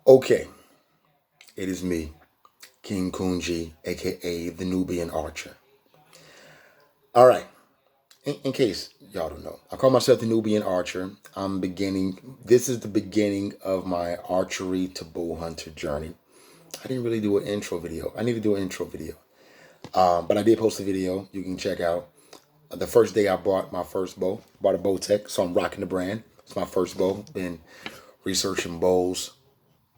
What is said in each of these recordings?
Okay, it is me, King Kunji, aka the Nubian Archer. All right, in case y'all don't know, I call myself the Nubian Archer. This is the beginning of my archery to bow hunter journey. I didn't really do an intro video. I need to do an intro video. But I did post a video you can check out. The first day I bought my first bow, bought a Bowtech, so I'm rocking the brand. It's my first bow. Been researching bows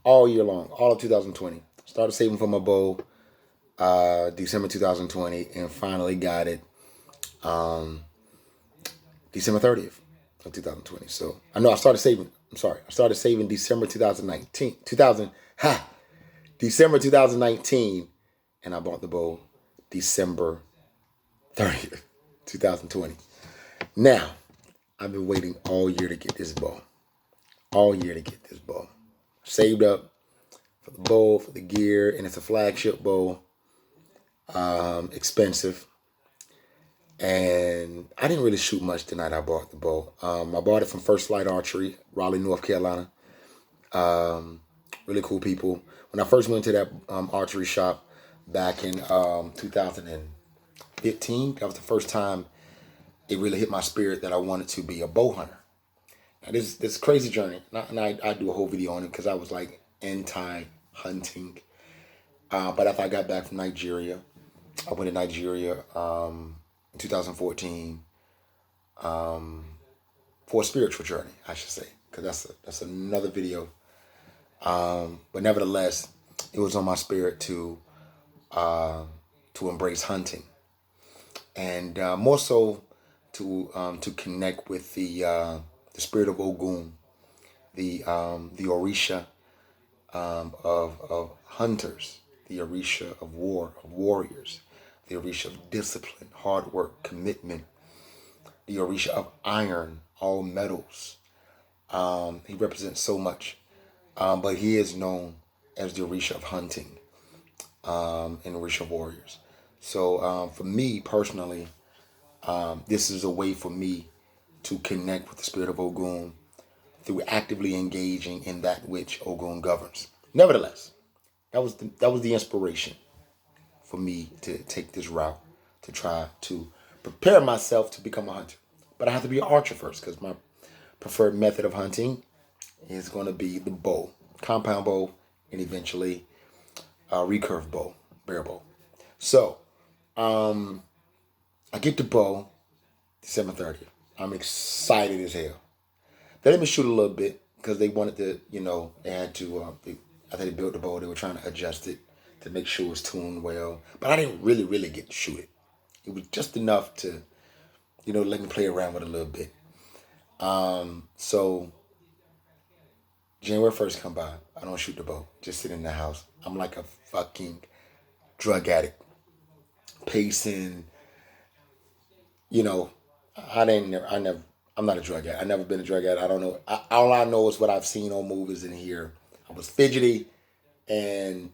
all year long, all of 2020. Started saving for my bow December 2020 and finally got it December 30th of 2020. So I know I started saving. I started saving December 2019. December 2019, and I bought the bow December 30th, 2020. Now, I've been waiting all year to get this bow. All year to get this bow. Saved up for the bow, for the gear, and it's a flagship bow. Expensive. And I didn't really shoot much the night I bought the bow. I bought it from First Flight Archery, Raleigh, North Carolina. Really cool people. When I first went to that archery shop back in 2015, that was the first time it really hit my spirit that I wanted to be a bow hunter. Now, this crazy journey, and I do a whole video on it because I was like anti-hunting. But after I got back from Nigeria, I went to Nigeria in 2014 for a spiritual journey, I should say, because that's another video. But nevertheless, it was on my spirit to embrace hunting, and more so to connect with the spirit of Ogun, the Orisha of hunters, the Orisha of warriors, the Orisha of discipline, hard work, commitment, the Orisha of iron, all metals. He represents so much, but he is known as the Orisha of hunting and Orisha of warriors. So for me personally, this is a way for me to connect with the spirit of Ogun through actively engaging in that which Ogun governs. Nevertheless, that was the inspiration for me to take this route, to try to prepare myself to become a hunter. But I have to be an archer first, because my preferred method of hunting is going to be the bow, compound bow, and eventually recurve bow, bare bow. So I get the bow December 30th. I'm excited as hell. They let me shoot a little bit because they wanted to, they had to, after they built the bow, they were trying to adjust it to make sure it was tuned well. But I didn't really get to shoot it. It was just enough to, let me play around with it a little bit. So January 1st come by. I don't shoot the bow. Just sit in the house. I'm like a fucking drug addict. Pacing, I'm not a drug addict. I've never been a drug addict. I don't know. All I know is what I've seen on movies in here. I was fidgety, and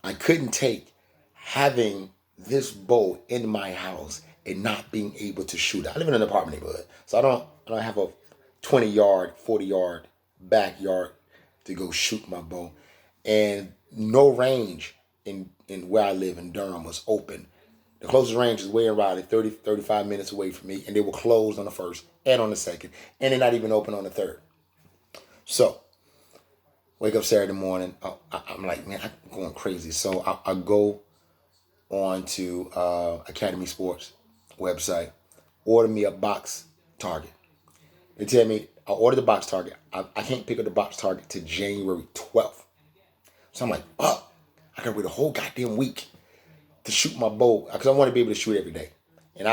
I couldn't take having this bow in my house and not being able to shoot it. I live in an apartment neighborhood, so I don't have a 20-yard, 40-yard backyard to go shoot my bow, and no range in where I live in Durham was open. The closest range is way in Raleigh, 30, 35 minutes away from me, and they were closed on the first and on the second, and they're not even open on the third. So, wake up Saturday morning, I'm like, man, I'm going crazy. So I go on to Academy Sports website, order me a box target. They tell me I ordered the box target. I can't pick up the box target till January 12th. So I'm like, I can wait a whole goddamn week to shoot my bow, because I want to be able to shoot every day. And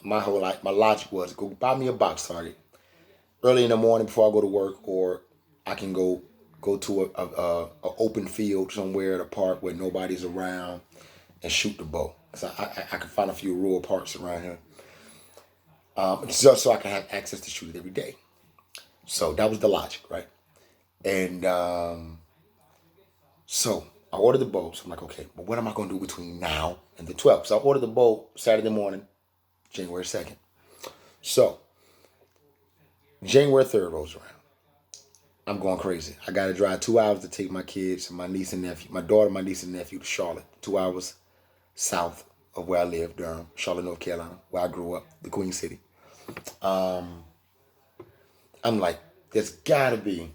my logic was, go buy me a box target early in the morning before I go to work, or I can go to a open field somewhere at a park where nobody's around and shoot the bow. So I can find a few rural parks around here, just so I can have access to shoot it every day. So that was the logic, right? And so I ordered the bow. So I'm like, okay, but what am I going to do between now and the 12th? So I ordered the bow Saturday morning, January 2nd. So January 3rd rolls around. I'm going crazy. I got to drive 2 hours to take my kids and my niece and nephew, my daughter, my niece and nephew to Charlotte. 2 hours south of where I live, Durham, Charlotte, North Carolina, where I grew up, the Queen City. I'm like, there's gotta be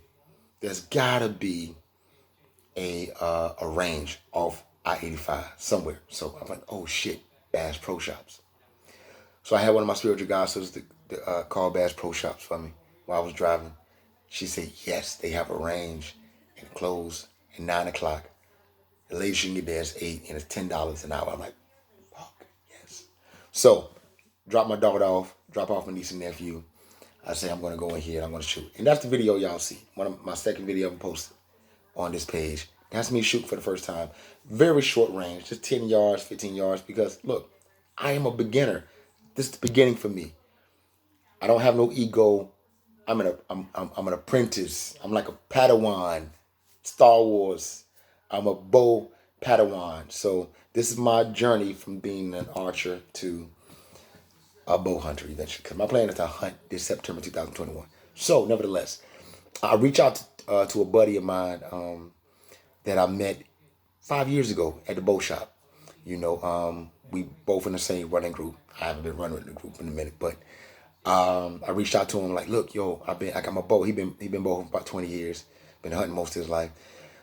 a range off I-85 somewhere. So I'm like, oh shit, Bass Pro Shops. So I had one of my spiritual goddesses to call Bass Pro Shops for me while I was driving. She said, yes, they have a range and close at 9 o'clock. The latest you can get there is 8 and it's $10 an hour. I'm like, fuck, yes. So drop my daughter off, drop off my niece and nephew. I say, I'm going to go in here and I'm going to shoot. And that's the video y'all see. One of my second video I posted on this page. That's me shooting for the first time. Very short range, just 10 yards, 15 yards. Because look, I am a beginner. This is the beginning for me. I don't have no ego. I'm an apprentice. I'm like a Padawan. Star Wars. I'm a bow Padawan. So this is my journey from being an archer to a bow hunter eventually. Because my plan is to hunt this September 2021. So nevertheless, I reach out to a buddy of mine that I met 5 years ago at the bow shop. You know, we both in the same running group. I haven't been running with the group in a minute, but I reached out to him like, look, yo, I got my bow. He been bowing for about 20 years. Been hunting most of his life.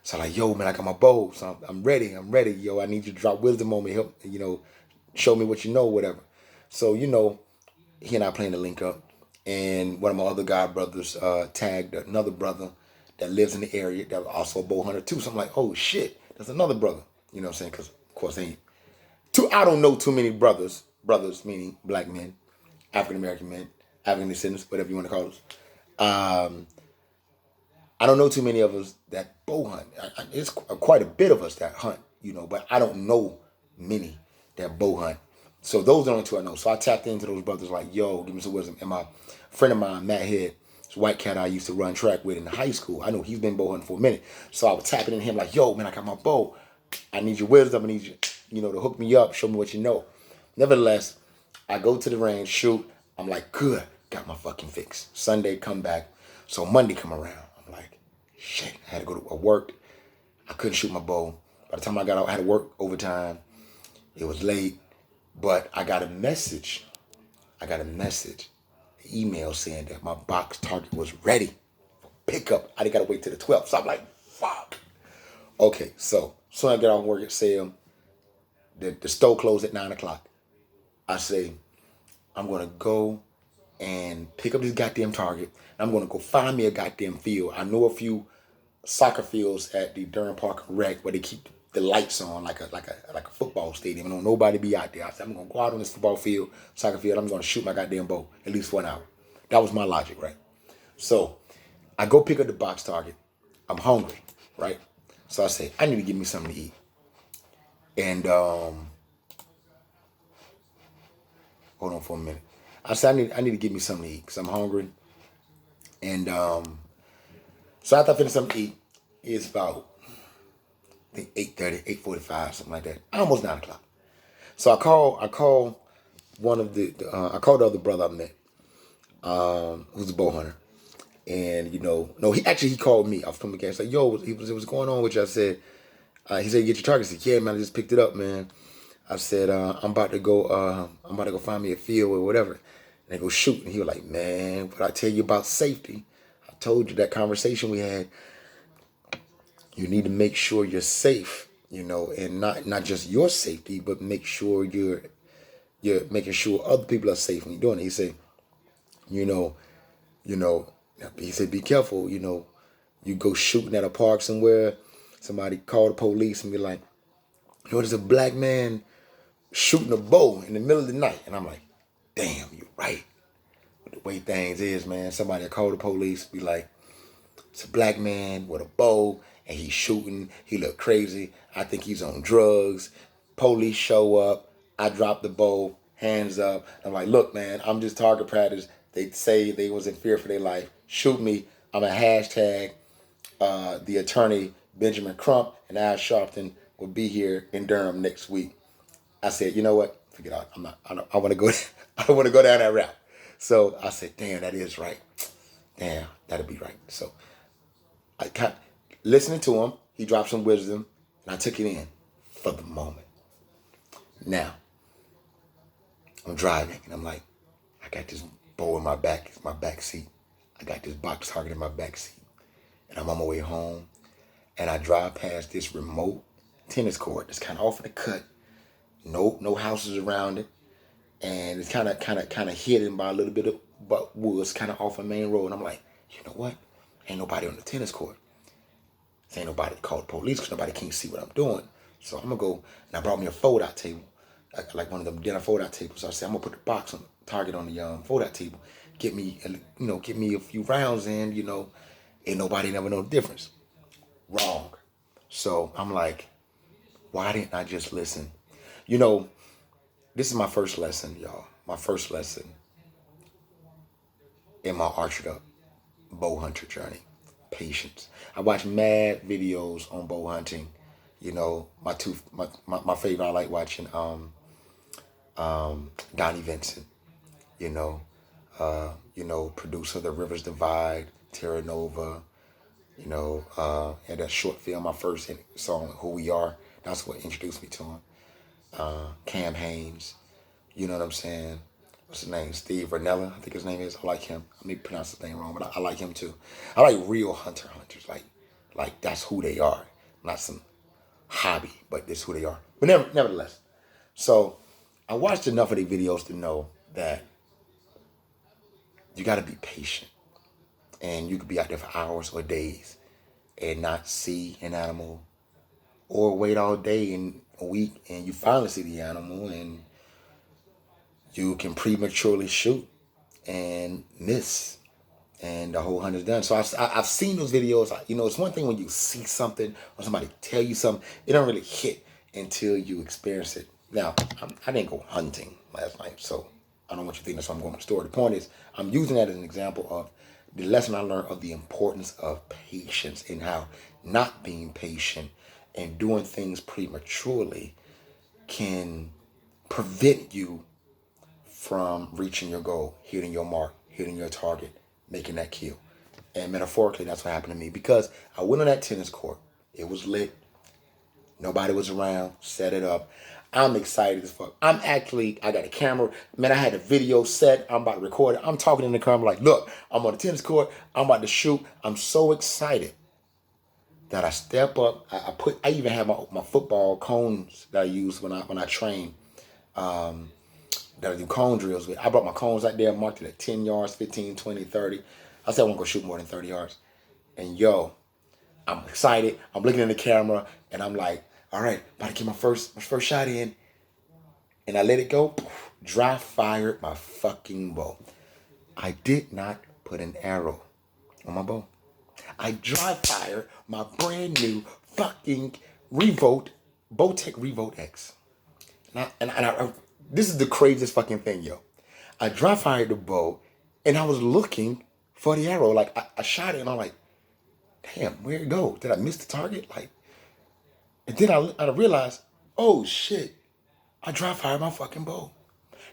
So I'm like, yo, man, I got my bow. So I'm ready. Yo, I need you to drop wisdom on me. Help, you know, show me what you know, whatever. So, you know, he and I playing the link up. And one of my other god brothers tagged another brother that lives in the area that was also a bow hunter too. So I'm like, oh shit, there's another brother. You know what I'm saying? Because of course I don't know too many brothers meaning black men, African American men, African descendants, whatever you want to call us. I don't know too many of us that bow hunt. It's quite a bit of us that hunt, you know, but I don't know many that bow hunt. So those are the only two I know. So I tapped into those brothers like, yo, give me some wisdom. And my friend of mine, Matt Head, this white cat I used to run track with in high school. I know he's been bow hunting for a minute. So I was tapping in him like, yo, man, I got my bow. I need your wisdom. I need you, you know, to hook me up, show me what you know. Nevertheless, I go to the range, shoot. I'm like, good, got my fucking fix. Sunday, come back. So Monday come around. I'm like, shit, I had to go to work. I couldn't shoot my bow. By the time I got out, I had to work overtime. It was late. But I got a message, email saying that my box target was ready for pickup. I didn't got to wait till the 12th. So I'm like, fuck. Okay, so I get off work at Sam. The store closed at 9 o'clock. I say, I'm going to go and pick up this goddamn target. I'm going to go find me a goddamn field. I know a few soccer fields at the Durham Park Rec where they keep the lights on like a football stadium. I don't nobody be out there. I said, I'm going to go out on this football field, soccer field. I'm going to shoot my goddamn bow at least for an hour. That was my logic, right? So I go pick up the box target. I'm hungry, right? So I say, I need to give me something to eat. And hold on for a minute. I said, I need to give me something to eat because I'm hungry. And so after I finish something to eat, it's about I think 8:30, 8:45, something like that. Almost 9 o'clock. So I call one of I called the other brother I met, who's a bow hunter. And, you know, no, he called me. I was coming again. He's like, yo, what's going on with you? I said, he said, you get your target. I said, yeah, man, I just picked it up, man. I said, I'm about to go find me a field or whatever. And they go shoot. And he was like, man, what I tell you about safety? I told you that conversation we had. You need to make sure you're safe, you know, and not just your safety, but make sure you're making sure other people are safe when you're doing it. He said, you know, he said, be careful, you know, you go shooting at a park somewhere, somebody call the police and be like, you know, there's a black man shooting a bow in the middle of the night. And I'm like, damn, you're right. But the way things is, man, somebody call the police, be like, it's a black man with a bow and he's shooting. He look crazy. I think he's on drugs. Police show up. I drop the bow, hands up. I'm like, look, man, I'm just target practice. They say they was in fear for their life. Shoot me. I'm a hashtag. The attorney, Benjamin Crump and Al Sharpton will be here in Durham next week. I said, you know what? Forget it. I want to go. I don't want to go down that route. So I said, damn, that is right. Damn, that'll be right. So I kept listening to him. He dropped some wisdom, and I took it in for the moment. Now, I'm driving, and I'm like, I got this bowl in my back. It's my back seat. I got this box target in my back seat, and I'm on my way home, and I drive past this remote tennis court that's kind of off in the cut. No houses around it, and it's kind of hidden by a little bit of woods, kind of off a main road. And I'm like, you know what? Ain't nobody on the tennis court. Ain't nobody to call the police because nobody can see what I'm doing. So I'm gonna go, and I brought me a fold-out table, like one of them dinner fold-out tables. So I said, I'm gonna put the box on target on the fold-out table. Get me a few rounds in. Ain't nobody never know the difference. Wrong. So I'm like, why didn't I just listen? This is my first lesson, y'all. My first lesson in my archered up bow hunter journey. Patience. I watch mad videos on bow hunting. My favorite, I like watching Donnie Vincent. Producer of The Rivers Divide, Terra Nova. Had that short film, my first song, Who We Are. That's what introduced me to him. Cam Haynes, you know what I'm saying? What's his name? Steve Vernella, I think his name is. I like him. I may pronounce his name wrong, but I like him too. I like real hunters, like that's who they are, not some hobby, but this is who they are. But nevertheless, so I watched enough of these videos to know that you got to be patient, and you could be out there for hours or days and not see an animal, or wait all day and a week and you finally see the animal and you can prematurely shoot and miss and the whole hunt is done. So I've seen those videos. It's one thing when you see something or somebody tell you something, it don't really hit until you experience it. Now, I didn't go hunting last night, so I don't want you to think that's why I'm going to the store. The point is, I'm using that as an example of the lesson I learned of the importance of patience and how not being patient and doing things prematurely can prevent you from reaching your goal, hitting your mark, hitting your target, making that kill. And metaphorically, that's what happened to me, because I went on that tennis court. It was lit. Nobody was around. Set it up. I'm excited as fuck. I got a camera. Man, I had a video set. I'm about to record it. I'm talking in the camera like, look, I'm on the tennis court. I'm about to shoot. I'm so excited that I step up. I even have my football cones that I use when I train. That I do cone drills with. I brought my cones out there, marked it at 10 yards, 15, 20, 30. I said I won't go shoot more than 30 yards. And I'm excited. I'm looking in the camera and I'm like, all right, about to get my first shot in. And I let it go. Dry fired my fucking bow. I did not put an arrow on my bow. I dry fired my brand new fucking Bowtech Revolt X. And this is the craziest fucking thing, yo. I dry fired the bow, and I was looking for the arrow. Like, I shot it, and I'm like, damn, where'd it go? Did I miss the target? And then I realized, oh, shit, I dry fired my fucking bow.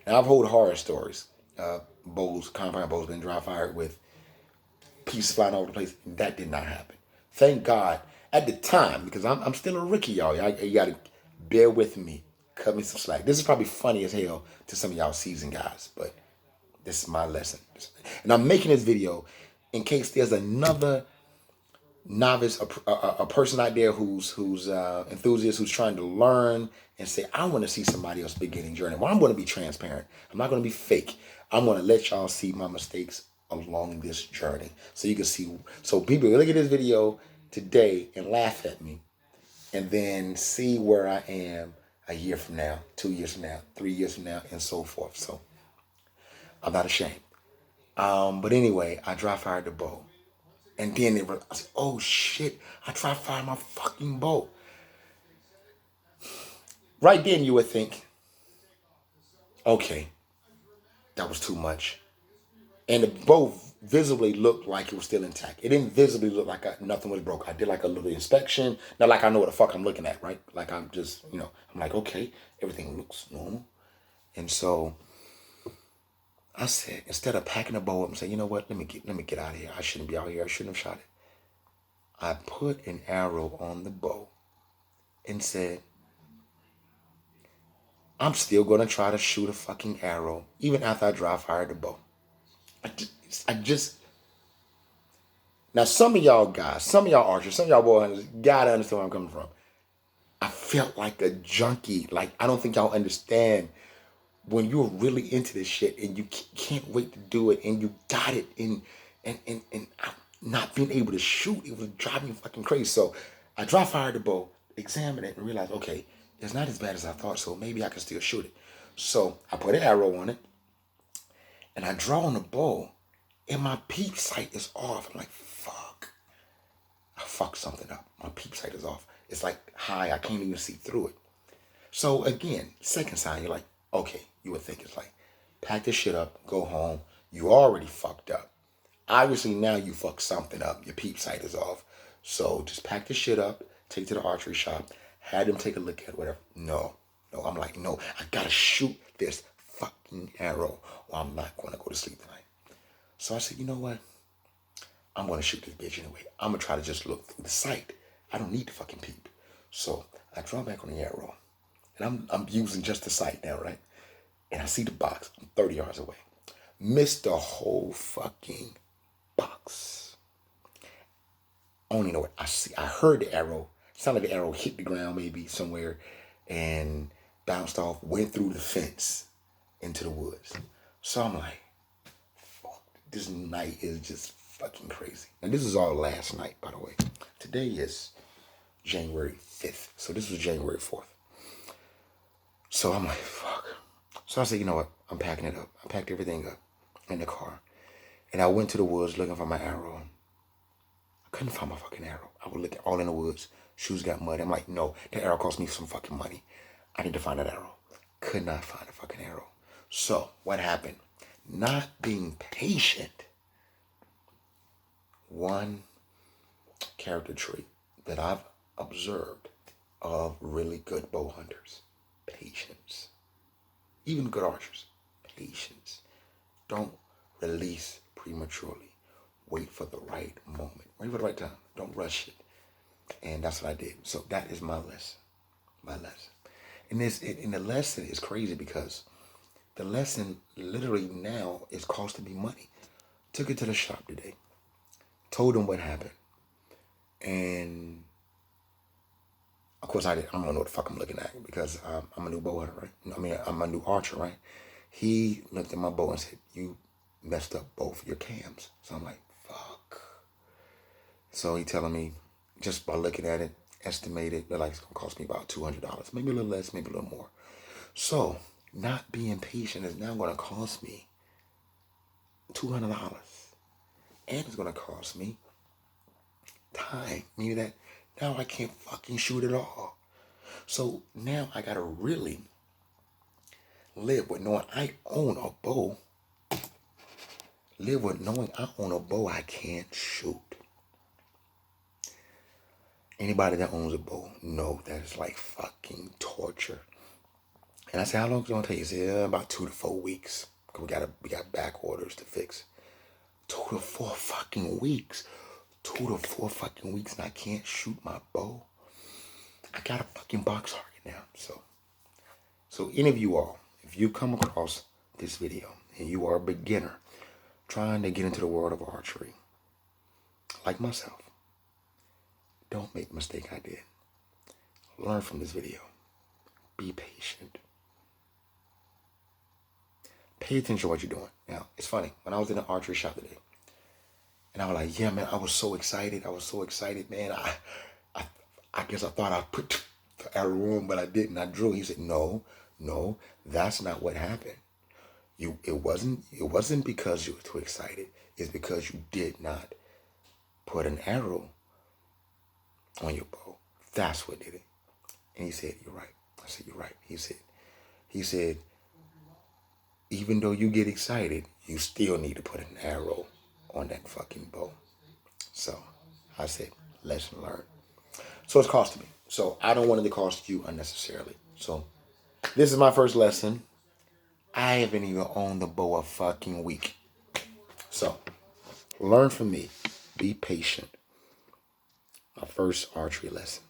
Now, I've heard horror stories. Compound bows been dry fired with pieces flying all over the place. That did not happen. Thank God. At the time, because I'm still a rookie, y'all. You got to bear with me. Cut me some slack. This is probably funny as hell to some of y'all seasoned guys, but this is my lesson. And I'm making this video in case there's another novice, a person out there who's enthusiast, who's trying to learn and say, I want to see somebody else's beginning journey. Well, I'm going to be transparent. I'm not going to be fake. I'm going to let y'all see my mistakes along this journey. So you can see, so people look at this video today and laugh at me and then see where I am a year from now, 2 years from now, 3 years from now, and so forth. So I'm not ashamed. But anyway, I dry fired the bow. And then I said, oh shit, I dry fired my fucking bow. Right then you would think, okay, that was too much. And the bow visibly looked like it was still intact. It didn't visibly look like nothing was broke. I did like a little inspection. Not like I know what the fuck I'm looking at, right? Like I'm just, I'm like, okay, everything looks normal. And so I said, instead of packing the bow up and saying, you know what, let me get out of here. I shouldn't be out here. I shouldn't have shot it. I put an arrow on the bow and said, I'm still going to try to shoot a fucking arrow even after I dry fired the bow. I just, now some of y'all guys, some of y'all archers, some of y'all boys gotta understand where I'm coming from. I felt like a junkie. Like, I don't think y'all understand when you're really into this shit and you can't wait to do it and you got it and not being able to shoot, it was driving me fucking crazy. So I dry fired the bow, examined it, and realized, okay, it's not as bad as I thought, so maybe I can still shoot it. So I put an arrow on it and I draw on the bow and my peep sight is off. I'm like, fuck. I fucked something up. My peep sight is off. It's like high, I can't even see through it. So again, second sign, you're like, okay, you would think it's like, pack this shit up, go home. You already fucked up. Obviously now you fucked something up. Your peep sight is off. So just pack this shit up, take it to the archery shop, had them take a look at it, whatever. No. I'm like, no, I gotta shoot this fucking arrow or I'm not gonna go to sleep tonight. So I said, you know what? I'm gonna shoot this bitch anyway. I'm gonna try to just look through the sight. I don't need the fucking peep. So I draw back on the arrow. And I'm using just the sight now, right? And I see the box. I'm 30 yards away. Missed the whole fucking box. I don't even know what I see. I heard the arrow. It sounded like the arrow hit the ground maybe somewhere and bounced off, went through the fence into the woods. So I'm like, fuck, this night is just fucking crazy. And this is all last night, by the way. Today is January 5th. So this was January 4th. So I'm like, fuck. So I said, you know what? I'm packing it up. I packed everything up in the car. And I went to the woods looking for my arrow. I couldn't find my fucking arrow. I was looking all in the woods. Shoes got mud. I'm like, no, that arrow cost me some fucking money. I need to find that arrow. Could not find a fucking arrow. So what happened? Not being patient. One character trait that I've observed of really good bow hunters. Patience. Even good archers. Patience. Don't release prematurely. Wait for the right moment. Wait for the right time. Don't rush it. And that's what I did. So that is my lesson. My lesson. And the lesson is crazy because the lesson literally now is costing me money. Took it to the shop today. Told them what happened. And of course, I don't know what the fuck I'm looking at because I'm a new bow hunter, right? I mean, I'm a new archer, right? He looked at my bow and said, you messed up both your cams. So I'm like, fuck. So he telling me, just by looking at it, estimated that like it's going to cost me about $200. Maybe a little less, maybe a little more. So not being patient is now going to cost me $200. And it's going to cost me time. Meaning that now I can't fucking shoot at all. So now I gotta really live with knowing I own a bow. Live with knowing I own a bow I can't shoot. Anybody that owns a bow know that it's like fucking torture. And I said, how long is it gonna take? He said, about 2 to 4 weeks. Cause we got back orders to fix. 2 to 4 fucking weeks. 2 to 4 fucking weeks and I can't shoot my bow. I got a fucking box target now. So any of you all, if you come across this video and you are a beginner trying to get into the world of archery, like myself, don't make the mistake I did. Learn from this video. Be patient. Pay attention to what you're doing. Now, it's funny. When I was in the archery shop today, and I was like, yeah, man, I was so excited, man. I guess I thought I put the arrow on, but I didn't. I drew. He said, no, that's not what happened. It wasn't because you were too excited. It's because you did not put an arrow on your bow. That's what did it. And he said, you're right. I said, you're right. He said, even though you get excited, you still need to put an arrow on that fucking bow. So I said, lesson learned. So it's costing me. So I don't want it to cost you unnecessarily. So this is my first lesson. I haven't even owned the bow a fucking week. So learn from me. Be patient. My first archery lesson.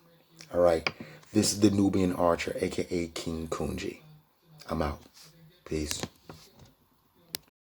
All right. This is the Nubian archer, aka King Kunji. I'm out. Peace.